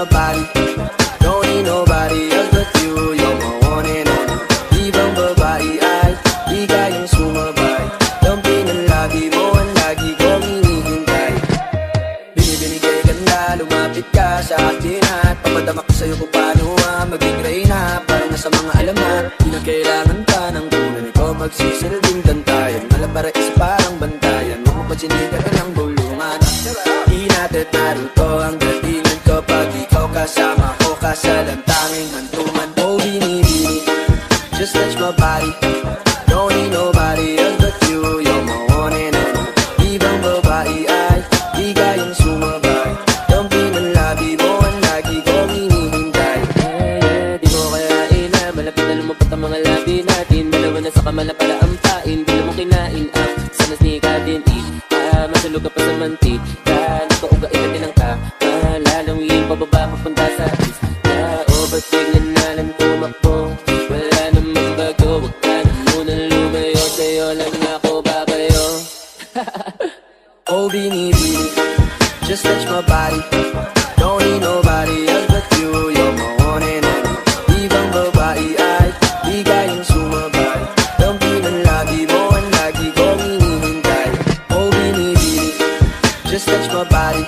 my body. Don't need nobody else but you. You're my one and only. Ibang babae ay di kayang sumabay. Lampi ng lagi mo ang lagi kong hinihintay. Binibinigay ganda, lumapit ka sa akin at papadama ko sa'yo kung paano maging reyna. Parang nasa mga alamat, di na kailangan pa ng tunay. Ikaw magsisilbing dantayan, malabara is parang bantayan. Huwag mo pagsinigan ka ng bulungan. Di natin naruto ang datingan kapag ikaw kasama ko kasalang tanging hantungan. Oh, binibini, just touch my body. Don't need nobody else but you. You're my one and only. Ibang babae ay di kayang sumabay. Lampi ng labi mo ang lagi kong hinihintay. Di mo kayain na malapit na lumapot ang mga labi natin. Dalawa na sa kamala pala ang pain. Di mo kinain ang sana snika din masulog ka pa sa mantika. Nakaugain natin ang kalalawin pababa papunta sa isla. O ba't bigla na lang tumakbo? Wala namang bago, wag ka na munang lumayo. Sa'yo lang ako babayo. Oh, binibini, just touch my body. Don't need nobody else but you. You're my one and only. Ibang babae ay di kayang sumabay. Lampi ng lagi mo ang lagi kong hinihintay. Oh, binibini, just touch my body.